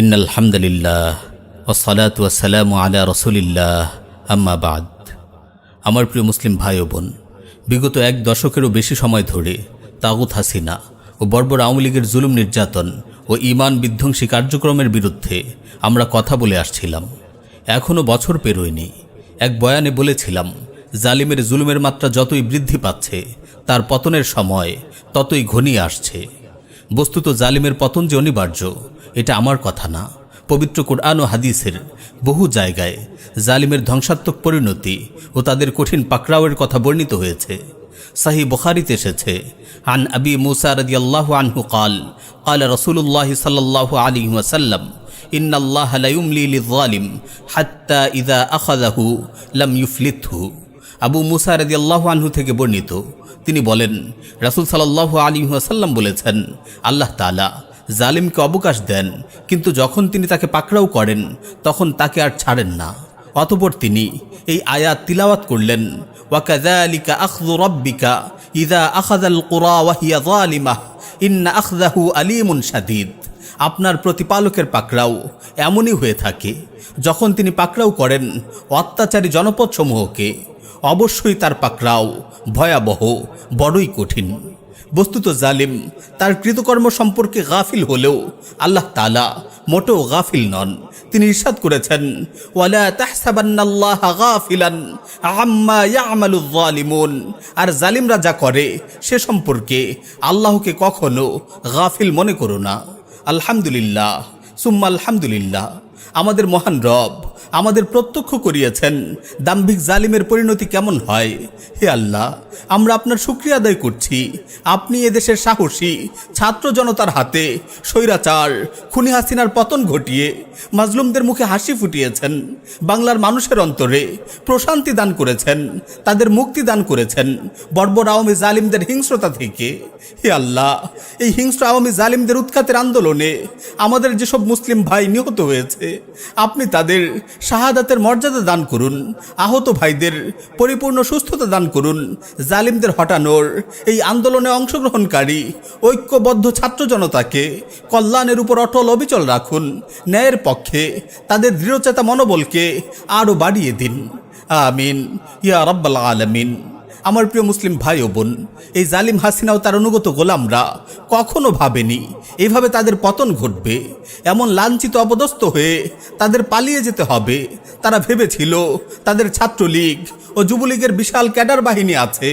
ইন্নাল হামদুলিল্লাহ ওয়াসসালাতু ওয়াসসালামু আলা রাসূলিল্লাহ আম্মা বাদ। আমার প্রিয় মুসলিম ভাই ও বোন, বিগত এক দশকেরও বেশি সময় ধরে তাগুত হাসিনা ও বর্বর আওয়ামী লীগের জুলুম নির্যাতন ও ঈমান বিধ্বংসী কার্যক্রমের বিরুদ্ধে আমরা কথা বলে আসছিলাম। এখনও বছর পেরোয়নি। এক বয়ানে বলেছিলাম, জালিমের জুলুমের মাত্রা যতই বৃদ্ধি পাচ্ছে তার পতনের সময় ততই ঘনিয়ে আসছে। বস্তুত জালিমের পতন যে অনিবার্য, এটা আমার কথা না। পবিত্র কুরআন ও হাদিসের বহু জায়গায় জালিমের ধ্বংসাত্মক পরিণতি ও তাদের কঠিন পাকড়াওয়ের কথা বর্ণিত হয়েছে। সহিহ বুখারীতে এসেছে, আন আবি মুসা রাদিয়াল্লাহু আনহু قال قال رسول الله صلى الله عليه وسلم إن الله لا يملي للظالم حتى إذا أخذه لم يفلته। আবু মুসা রাদিয়াল্লাহু আনহু থেকে বর্ণিত, তিনি বলেন, রাসূল সাল্লাল্লাহু আলাইহি ওয়াসাল্লাম বলেছেন, আল্লাহ তাআলা জালিমকে অবকাশ দেন, কিন্তু যখন তিনি তাকে পাকড়াও করেন তখন তাকে আর ছাড়েন না। অতঃপর তিনি এই আয়াত তিলাওয়াত করলেন, ওয়াকাযালিকা আখযু রাব্বিকা ইযা আখাযাল কুরা ওয়া হিয়া যালিমাহ ইন্না আখযাহু আলীমুন শাদীদ। আপনার প্রতিপালকের পাকড়াও এমনই হয়ে থাকে, যখন তিনি পাকড়াও করেন অত্যাচারী জনপদসমূহকে, অবশ্যই তার পাকড়াও ভয়াবহ, বড়ই কঠিন। বস্তুত জালিম তার কৃতকর্ম সম্পর্কে গাফিল হলেও আল্লাহ তাআলা মোটেও গাফিল নন। তিনি ইরশাদ করেছেন, ওয়ালা তাহসাবান্নাল্লাহা গাফিলান আম্মা ইয়ামালুয যালিমুন। আর জালিমরা যা করে সে সম্পর্কে আল্লাহকে কখনো গাফিল মনে করো না। আলহামদুলিল্লাহ সুম্মা আলহামদুলিল্লাহ, আমাদের মহান রব আমাদের প্রত্যক্ষ করিয়েছেন দাম্ভিক জালিমের পরিণতি কেমন হয়। হে আল্লাহ, আমরা আপনার শুকরিয়া আদায় করছি। আপনি এদেশের সাহসী ছাত্র জনতার হাতে স্বৈরাচার খুনি হাসিনার পতন ঘটিয়ে মাজলুমদের মুখে হাসি ফুটিয়েছেন, বাংলার মানুষের অন্তরে প্রশান্তি দান করেছেন, তাদের মুক্তি দান করেছেন বর্বর আওয়ামী জালিমদের হিংস্রতা থেকে। হে আল্লাহ, এই হিংস্র আওয়ামী জালিমদের উৎখাতের আন্দোলনে আমাদের যেসব মুসলিম ভাই নিহত হয়েছে, আপনি তাদের শাহাদাতের মর্যাদা দান করুন। আহত ভাইদের পরিপূর্ণ সুস্থতা দান করুন। জালিমদের হটানোর এই আন্দোলনে অংশগ্রহণকারী ঐক্যবদ্ধ ছাত্র জনতাকে কল্যাণের উপর অটল অবিচল রাখুন। ন্যায়ের পক্ষে তাদের দৃঢ়চেতা মনোবলকে আরও বাড়িয়ে দিন। আমিন ইয়া রাব্বাল আলামিন। আমার প্রিয় মুসলিম ভাই ও বোন, এই জালিম হাসিনা ও তার অনুগত গোলামরা কখনো ভাবেনি এইভাবে তাদের পতন ঘটবে। এমন লাঞ্ছিত অপদস্থ হয়ে তাদের পালিয়ে যেতে হবে। তারা ভেবেছিল তাদের ছাত্রলীগ ও যুবলীগের বিশাল ক্যাডার বাহিনী আছে,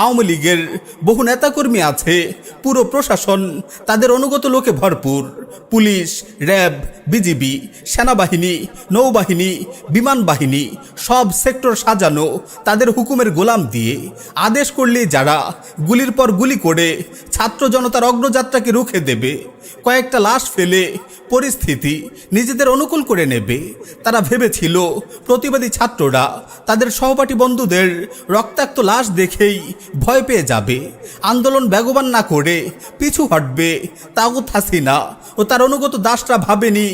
আওয়ামী লীগের বহু নেতাকর্মী আছে, পুরো প্রশাসন তাদের অনুগত লোকে ভরপুর। পুলিশ, র্যাব, বিজিবি, সেনাবাহিনী, নৌবাহিনী, বিমান বাহিনী, সব সেক্টর সাজানো তাদের হুকুমের গোলাম দিয়ে। আদেশ করলে যারা গুলির পর গুলি করে ছাত্র জনতার অগ্রযাত্রাকে রুখে দেবে, কয়েকটা লাশ ফেলে পরিস্থিতি নিজেদের অনুকূল করে নেবে। তারা ভেবেছিল প্রতিবাদী ছাত্ররা তাদের সহপাঠী বন্ধুদের রক্তাক্ত লাশ দেখেই ভয় পেয়ে যাবে, আন্দোলন বেগবান না করে পিছু হটবে। তাগুত হাসিনা ও তার অনুগত দাসরা ভাবেনি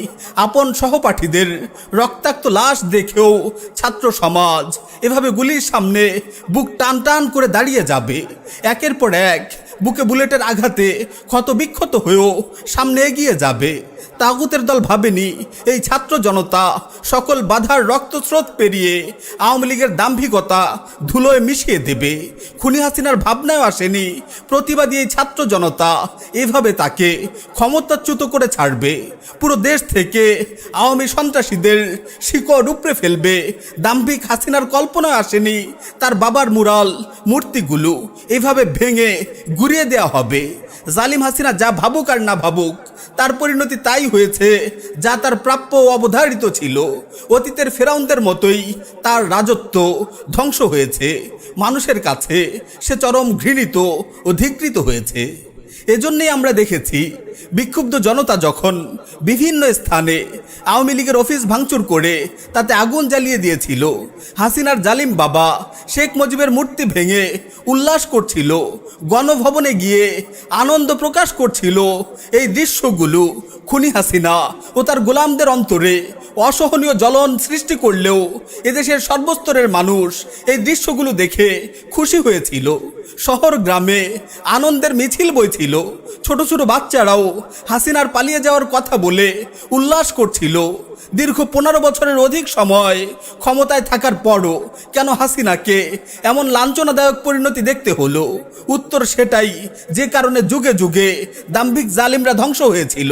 আপন সহপাঠীদের রক্তাক্ত লাশ দেখেও ছাত্র সমাজ এভাবে গুলির সামনে বুক টান টান করে দাঁড়িয়ে যাবে। একের পর এক বুকে বুলেটের আঘাতে ক্ষত বিক্ষত হয়েও সামনে এগিয়ে যাবে। তাগুতের দল ভাবেনি এই ছাত্র জনতা সকল বাধার রক্তস্রোত পেরিয়ে আওয়ামী লীগের দাম্ভিকতা ধুলোয় মিশিয়ে দেবে। খুনি হাসিনার ভাবনায় আসেনি প্রতিবাদী এই ছাত্র জনতা এভাবে তাকে ক্ষমতাচ্যুত করে ছাড়বে, পুরো দেশ থেকে আওয়ামী সন্ত্রাসীদের শিকড় উপড়ে ফেলবে। দাম্ভিক হাসিনার কল্পনায় আসেনি তার বাবার মুরাল মূর্তিগুলো এভাবে ভেঙে গুড়িয়ে দেওয়া হবে। জালিম হাসিনা যা ভাবুক আর না ভাবুক, তার পরিণতি তাই হয়েছে যা তার প্রাপ্য ও অবধারিত ছিল। অতীতের ফেরাউনদের মতোই তার রাজত্ব ধ্বংস হয়েছে। মানুষের কাছে সে চরম ঘৃণিত ও ধিক্কৃত হয়েছে। এজন্যই আমরা দেখেছি বিক্ষুব্ধ জনতা যখন বিভিন্ন স্থানে আওয়ামী লীগের অফিস ভাঙচুর করে তাতে আগুন জ্বালিয়ে দিয়েছিল, হাসিনার জালিম বাবা শেখ মুজিবের মূর্তি ভেঙে উল্লাস করছিল, গণভবনে গিয়ে আনন্দ প্রকাশ করছিল, এই দৃশ্যগুলো খুনি হাসিনা ও তার গোলামদের অন্তরে অসহনীয় জ্বলন সৃষ্টি করলেও এদেশের সর্বস্তরের মানুষ এই দৃশ্যগুলো দেখে খুশি হয়েছিল। শহর গ্রামে আনন্দের মিছিল বইছিল। ছোট ছোট বাচ্চারাও হাসিনার পালিয়ে যাওয়ার কথা বলে উল্লাস করছিল। দীর্ঘ 15 বছরের অধিক সময় ক্ষমতায় থাকার পরও কেন হাসিনাকে এমন লাঞ্ছনাদায়ক পরিণতি দেখতে হলো? উত্তর সেটাই, যে কারণে যুগে যুগে দাম্ভিক জালিমরা ধ্বংস হয়েছিল।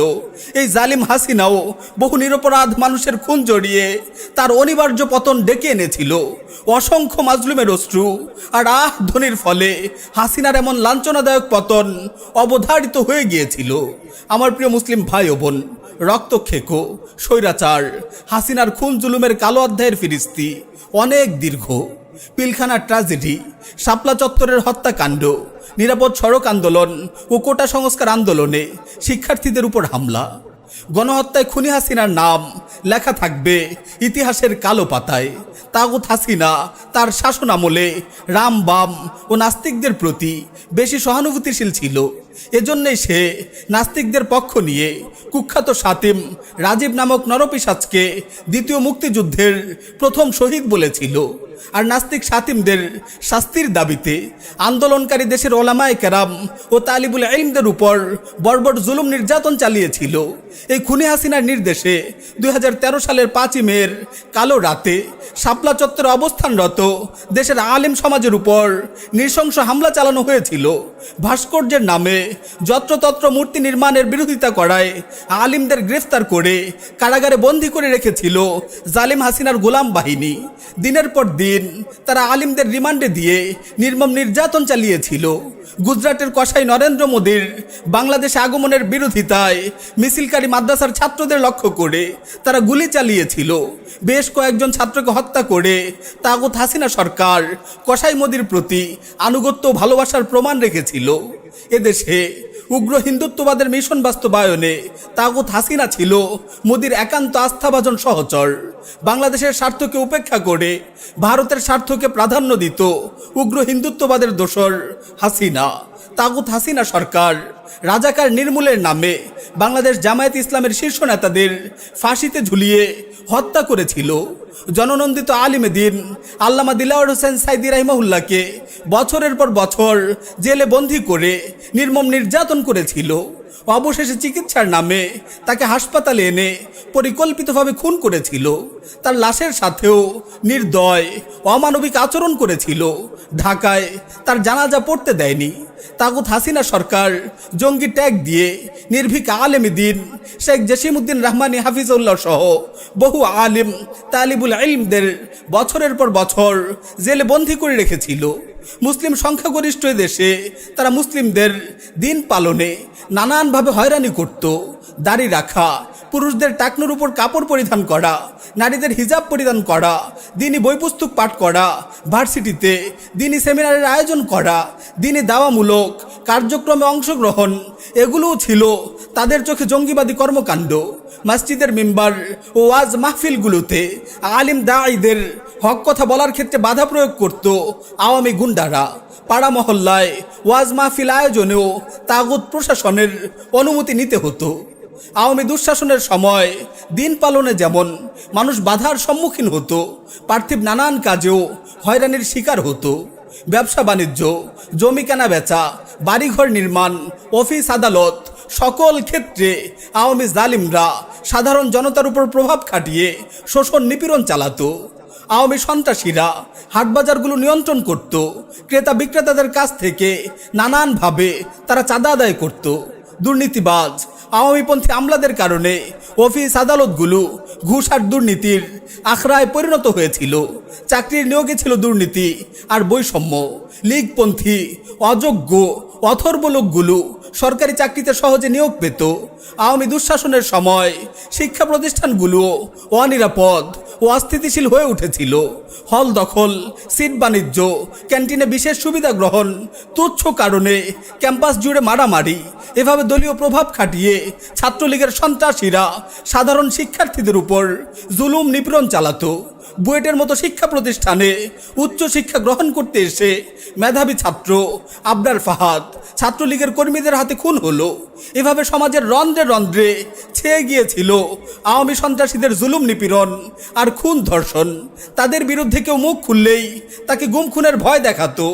এই জালিম হাসিনাও বহু নিরপরাধ মানুষের খুন জড়িয়ে তার অনিবার্য পতন ডেকে এনেছিল। অসংখ্য মাজলুমের অশ্রু আর ধ্বনির ফলে হাসিনার এমন লাঞ্ছনাদায়ক পতন অবধারিত হয়ে গিয়েছিল। আমার প্রিয় মুসলিম ভাই ও বোন, রক্তক্ষেকো, স্বৈরাচার, হাসিনার খুন জুলুমের কালো অধ্যায়ের ফিরিস্তি অনেক দীর্ঘ। পিলখানার ট্র্যাজেডি, শাপলা চত্বরের হত্যাকাণ্ড, নিরাপদ সড়ক আন্দোলন ও কোটা সংস্কার আন্দোলনে শিক্ষার্থীদের উপর হামলা, গণহত্যায় খুনি হাসিনার নাম লেখা থাকবে ইতিহাসের কালো পাতায়। তাগুত হাসিনা তার শাসন আমলে রাম, বাম ও নাস্তিকদের প্রতি বেশি সহানুভূতিশীল ছিল। এজন্যই সে নাস্তিকদের পক্ষ নিয়ে কুখ্যাত সাতিম রাজীব নামক নরপিশাচকে দ্বিতীয় মুক্তিযুদ্ধের প্রথম শহীদ বলেছিল। আর নাস্তিক সাতিমদের শাস্তির দাবিতে আন্দোলনকারী দেশের ওলামায়ে কেরাম ও তালিবুল ইলমদের উপর বর্বর জুলুম নির্যাতন চালিয়েছিল। এই খুনি হাসিনার নির্দেশে 2013 সালের 5ই মের কালো রাতে শাপলা চত্বরে অবস্থানরত দেশের আলেম সমাজের উপর নৃশংস হামলা চালানো হয়েছিল। ভাস্কর্যের নামে যত্রতত্র মূর্তি নির্মাণের বিরোধিতা করায় আলিমদের গ্রেফতার করে কারাগারে বন্দী করে রেখেছিল জালিম হাসিনার গোলাম বাহিনী। দিনের পর দিন তারা আলিমদের রিমান্ডে দিয়ে নির্মম নির্যাতন চালিয়েছিল। গুজরাটের কসাই নরেন্দ্র মোদীর বাংলাদেশে আগমনের বিরোধিতায় মিছিলকারী মাদ্রাসার ছাত্রদের লক্ষ্য করে তারা গুলি চালিয়েছিল। বেশ কয়েকজন ছাত্রকে হত্যা করে তাগুত হাসিনা সরকার কসাই মোদীর প্রতি আনুগত্য ও ভালোবাসার প্রমাণ রেখেছিল। এদেশে উগ্র হিন্দুত্ববাদের মিশন বাস্তবায়নে তাগুত হাসিনা ছিল মোদীর একান্ত আস্থাভাজন সহচর। বাংলাদেশের স্বার্থকে উপেক্ষা করে ভারতের স্বার্থকে প্রাধান্য দিত উগ্র হিন্দুত্ববাদের দোসর হাসিনা। তাগুত হাসিনা সরকার রাজাকার নির্মূলের নামে বাংলাদেশ জামায়াত ইসলামের শীর্ষ নেতাদের ফাঁসিতে ঝুলিয়ে হত্যা করেছিল। জননন্দিত আলিমে দিন আল্লামা দিলাওয়ার হোসেন সাইদি রাহিমাহুল্লাহকে বছরের পর বছর জেলে বন্দী করে নির্মম নির্যাতন করেছিল। অবশেষে চিকিৎসার নামে তাকে হাসপাতালে এনে পরিকল্পিতভাবে খুন করেছিল। তার লাশের সাথেও নির্দয় অমানবিক আচরণ করেছিল। ঢাকায় তার জানাজা পড়তে দেয়নি। তাগুত হাসিনা সরকার জঙ্গি ট্যাগ দিয়ে নির্ভীক আলেমে দিন শেখ জসিমউদ্দিন রহমানী হাফিজউল্লাহ সহ বহু আলিম তালিবুল ইলমদের বছরের পর বছর জেলে বন্দী করে রেখেছিল। মুসলিম সংখ্যাগরিষ্ঠ দেশে তারা মুসলিমদের দিন পালনে নানানভাবে হয়রানি করত। দাড়ি রাখা, পুরুষদের টাকনুর উপর কাপড় পরিধান করা, নারীদের হিজাব পরিধান করা, দিনী বই পুস্তক পাঠ করা, ভার্সিটিতে দিনী সেমিনারের আয়োজন করা, দিনী দাওয়ামূলক কার্যক্রমে অংশগ্রহণ, এগুলোও ছিল তাদের চোখে জঙ্গিবাদী কর্মকাণ্ড। মসজিদের মিম্বার ও ওয়াজ মাহফিলগুলোতে আলিম দাঈদের হক কথা বলার ক্ষেত্রে বাধা প্রয়োগ করত আওয়ামী গুন্ডারা। পাড়া মহল্লায় ওয়াজ মাহফিল আয়োজনেও তাগুত প্রশাসনের অনুমতি নিতে হতো। আওয়ামী দুঃশাসনের সময় দিন পালনে যেমন মানুষ বাধার সম্মুখীন হতো, পার্থিব নানান কাজেও হয়রানির শিকার হতো। ব্যবসা বাণিজ্য, জমি কেনা বেচা, বাড়িঘর নির্মাণ, অফিস আদালত সকল ক্ষেত্রে আওয়ামী জালিমরা সাধারণ জনতার উপর প্রভাব খাটিয়ে শোষণ নিপীড়ন চালাতো। আওয়ামী সন্ত্রাসীরা হাটবাজারগুলো নিয়ন্ত্রণ করত। ক্রেতা বিক্রেতাদের কাছ থেকে নানানভাবে তারা চাঁদা আদায় করত। দুর্নীতিবাজ আওয়ামীপন্থী আমলাদের কারণে অফিস আদালতগুলো ঘুষ আর দুর্নীতির আখড়ায় পরিণত হয়েছিল। চাকরির নিয়োগে ছিল দুর্নীতি আর বৈষম্য। লীগপন্থী অযোগ্য অথর্ব লোকগুলো সরকারি চাকরিতে সহজে নিয়োগ পেত। আওয়ামী দুঃশাসনের সময় শিক্ষা প্রতিষ্ঠানগুলোও অনিরাপদ ও অস্থিতিশীল হয়ে উঠেছিল। হল দখল, সিট বাণিজ্য, ক্যান্টিনে বিশেষ সুবিধা গ্রহণ, তুচ্ছ কারণে ক্যাম্পাস জুড়ে মারামারি, এভাবে দলীয় প্রভাব খাটিয়ে ছাত্রলীগের সন্ত্রাসীরা সাধারণ শিক্ষার্থীদের উপর জুলুম নিপীড়ন চালাতো। বুয়েটের মতো শিক্ষা প্রতিষ্ঠানে উচ্চ শিক্ষা গ্রহণ করতে এসে মেধাবী ছাত্র আবরার ফাহাদ ছাত্রলীগের কর্মীদের হাতে খুন হলো। এভাবে সমাজের রন্ধ্রে রন্ধ্রে ছেয়ে গিয়েছিল আওয়ামী সন্ত্রাসীদের জুলুম নিপীড়ন আর খুন ধর্ষণ। তাদের বিরুদ্ধে কেউ মুখ খুললেই তাকে গুম খুনের ভয় দেখাতো।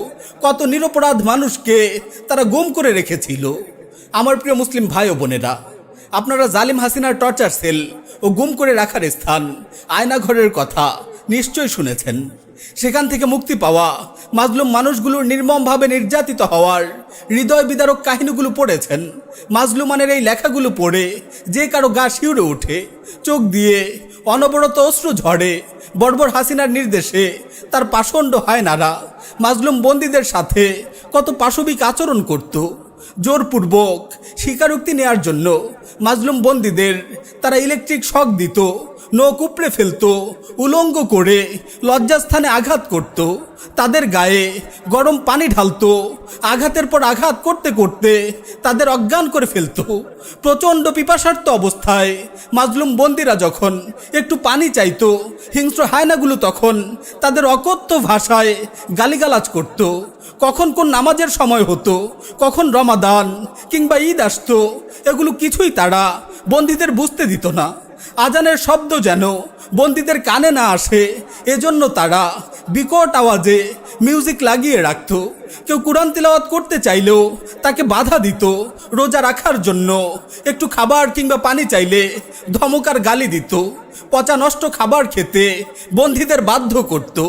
কত নিরপরাধ মানুষকে তারা গুম করে রেখেছিল। আমার প্রিয় মুসলিম ভাই ও বোনেরা, আপনারা জালিম হাসিনার টর্চার সেল ও গুম করে রাখার স্থান আয়নাঘরের কথা নিশ্চয়ই শুনেছেন। সেখান থেকে মুক্তি পাওয়া মাজলুম মানুষগুলোর নির্মমভাবে নির্যাতিত হওয়ার হৃদয় বিদারক কাহিনীগুলো পড়েছেন। মাজলুমানের এই লেখাগুলো পড়ে যে কারো গা শিউরে ওঠে, চোখ দিয়ে অনবরত অশ্রু ঝরে। বর্বর হাসিনার নির্দেশে তার পাষণ্ড হায়নারা মাজলুম বন্দীদের সাথে কত পাশবিক আচরণ করত। জোরপূর্বক স্বীকারোক্তি নেয়ার জন্য মাজলুম বন্দীদের তারা ইলেকট্রিক শক দিত, নখ উপড়ে ফেলত, উলঙ্গ করে লজ্জাস্থানে আঘাত করত, তাদের গায়ে গরম পানি ঢালত, আঘাতের পর আঘাত করতে করতে তাদের অজ্ঞান করে ফেলত। প্রচণ্ড পিপাসার্ত অবস্থায় মাজলুম বন্দীরা যখন একটু পানি চাইতো, হিংস্র হায়নাগুলো তখন তাদের অকথ্য ভাষায় গালিগালাজ করত। কখন কোন নামাজের সময় হতো, কখন রমাদান কিংবা ঈদ আসতো, এগুলো কিছুই তারা বন্দীদের বুঝতে দিত না। আজানের শব্দ যেন বন্দীদের কানে না আসে, এজন্য তারা বিকট আওয়াজে মিউজিক লাগিয়ে রাখত। কেউ কুরআন তিলাওয়াত করতে চাইলেও তাকে বাধা দিত। রোজা রাখার জন্য একটু খাবার কিংবা পানি চাইলে ধমকার গালি দিত। পচা নষ্ট খাবার খেতে বন্দীদের বাধ্য করত।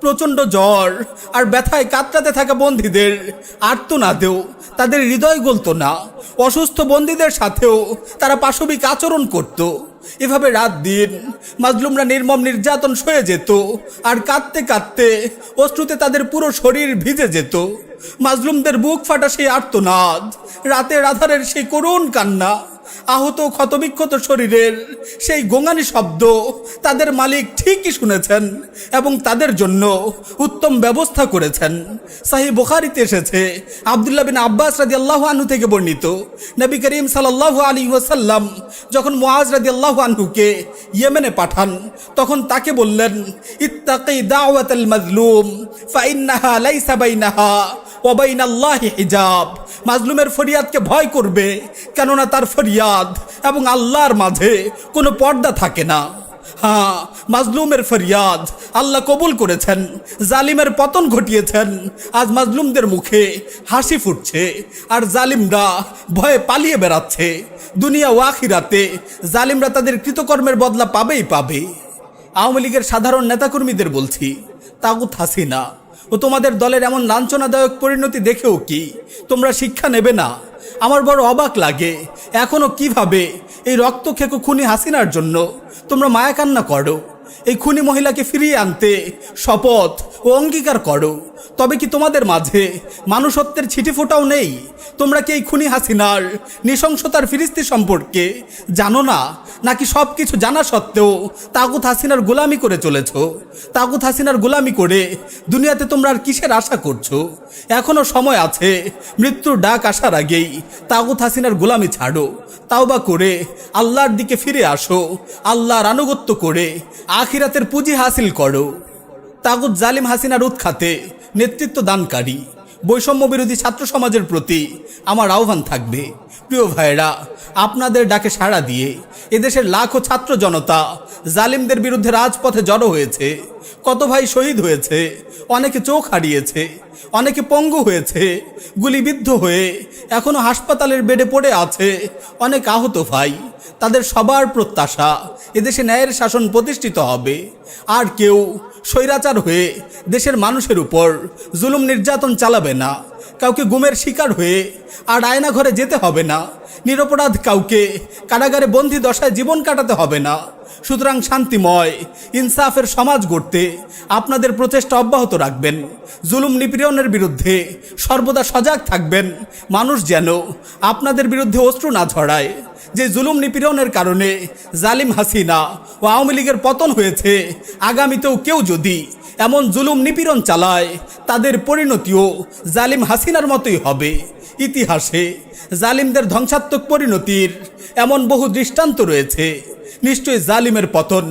প্রচণ্ড জ্বর আর ব্যথায় কাতরাতে থাকা বন্দীদের আর্তনাদেও তাদের হৃদয় গলত না। অসুস্থ বন্দীদের সাথেও তারা পাশবিক আচরণ করত। এভাবে রাত দিন মাজলুমরা নির্মম নির্যাতন সয়ে যেত, আর কাঁদতে কাঁদতে অশ্রুতে তাদের পুরো শরীর ভিজে যেত। মাজলুমদের বুক ফাটা সেই আর্তনাদ, রাতের আধারের সেই করুণ কান্না, আহত ক্ষতবিক্ষত শরীরের সেই গোঙানি শব্দ তাদের মালিক ঠিকই শুনেছেন এবং তাদের জন্য উত্তম ব্যবস্থা করেছেন। সহিহ বুখারীতে এসেছে, আব্দুল্লাহ বিন আব্বাস রাদিয়াল্লাহু আনহু থেকে বর্ণিত, নবী করিম সাল্লাল্লাহু আলাইহি ওয়াসাল্লাম যখন মুআজ রাদিয়াল্লাহু আনহুকে ইয়েমেনে পাঠান, তখন তাকে বললেন, ইত্তাকি দাওয়াতাল মাজলুম ফাইন্নাহা লাইসা বাইনাহা ওয়া বাইনাল্লাহি হিজাব। মাজলুমের ফরিয়াদকে ভয় করবে, কেননা তার ফরিয়াদ এবং আল্লাহর মাঝে কোনো পর্দা থাকে না। হ্যাঁ, মাজলুমের ফরিয়াদ আল্লাহ কবুল করেছেন, জালিমের পতন ঘটিয়েছেন। আজ মাজলুমদের মুখে হাসি ফুটছে, আর জালিমরা ভয়ে পালিয়ে বেড়াচ্ছে। দুনিয়া ও আখিরাতে জালিমরা তাদের কৃতকর্মের বদলা পাবেই পাবে। আওয়ামী লীগের সাধারণ নেতাকর্মীদের বলছি, তাগুত হাসিনা ও তোমাদের দলের এমন লাঞ্ছনাদায়ক পরিণতি দেখেও কি তোমরা শিক্ষা নেবে না? আমার বড় অবাক লাগে, এখনো কিভাবে এই রক্তখেকো খুনি হাসিনার জন্য তোমরা মায়া কান্না করো। এই খুনি মহিলাকে ফিরিয়ে আনতে শপথ ও অঙ্গীকার করো। তবে কি তোমাদের মাঝে মানুষত্বের ছিটি ফোঁটাও নেই? তোমরা কি এই খুনি হাসিনার নৃশংসতার ফিরিস্তি সম্পর্কে জানো না? নাকি সব কিছু জানা সত্ত্বেও তাগুত হাসিনার গোলামি করে চলেছ? তাগুত হাসিনার গোলামি করে দুনিয়াতে তোমরা আর কিসের আশা করছো? এখনো সময় আছে, মৃত্যুর ডাক আসার আগেই তাগুত হাসিনার গোলামি ছাড়ো। তাওবা করে আল্লাহর দিকে ফিরে আসো, আল্লাহর আনুগত্য করে আখিরাতের পুঁজি হাসিল করো। তাগুত জালিম হাসিনার উৎখাতে নেতৃত্ব দানকারী বৈষম্য বিরোধী ছাত্র সমাজের প্রতি আমার আহ্বান থাকবে, প্রিয় ভাইয়েরা, আপনাদের ডাকে সাড়া দিয়ে এদেশের লাখো ছাত্র জনতা জালিমদের বিরুদ্ধে রাজপথে জড়ো হয়েছে। কত ভাই শহীদ হয়েছে, অনেকে চোখ হারিয়েছে, অনেকে পঙ্গু হয়েছে, গুলিবিদ্ধ হয়ে এখনো হাসপাতালের বেডে পড়ে আছে অনেক আহত ভাই। তাদের সবার প্রত্যাশা এদেশে ন্যায়ের শাসন প্রতিষ্ঠিত হবে, আর কেউ স্বৈরাচার হয়ে দেশের মানুষের উপর জুলুম নির্যাতন চালাবে না। কাউকে গুমের শিকার হয়ে আর আয়নাঘরে যেতে হবে না, নিরপরাধ কাউকে কারাগারে বন্দি দশায় জীবন কাটাতে হবে না। সুতরাং শান্তিময় ইনসাফের সমাজ গড়তে আপনাদের প্রচেষ্টা অব্যাহত রাখবেন। জুলুম নিপীড়নের বিরুদ্ধে সর্বদা সজাগ থাকবেন, মানুষ যেন আপনাদের বিরুদ্ধে অশ্রু না ঝরায়। যে জুলুম নিপীড়নের কারণে জালিম হাসিনা ও আওয়ামী লীগের পতন হয়েছে, আগামীতেও কেউ যদি এমন জুলুম নিপীড়ন চালায়, তাদের পরিণতিও জালিম হাসিনার মতোই হবে। ইতিহাসে জালিমদের ধ্বংসাত্মক পরিণতির এমন বহু দৃষ্টান্ত রয়েছে। নিশ্চয়ই জালিমের পতন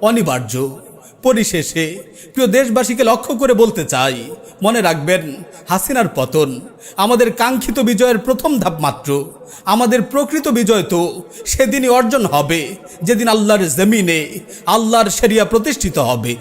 অনিবার্য। পরিশেষে প্রিয় দেশবাসীকে লক্ষ্য করে বলতে চাই, মনে রাখবেন হাসিনার পতন আমাদের কাঙ্ক্ষিত বিজয়ের প্রথম ধাপ মাত্র। আমাদের প্রকৃত বিজয় তো সেদিনই অর্জন হবে যেদিন আল্লাহর জমিনে আল্লাহর শরিয়া প্রতিষ্ঠিত হবে।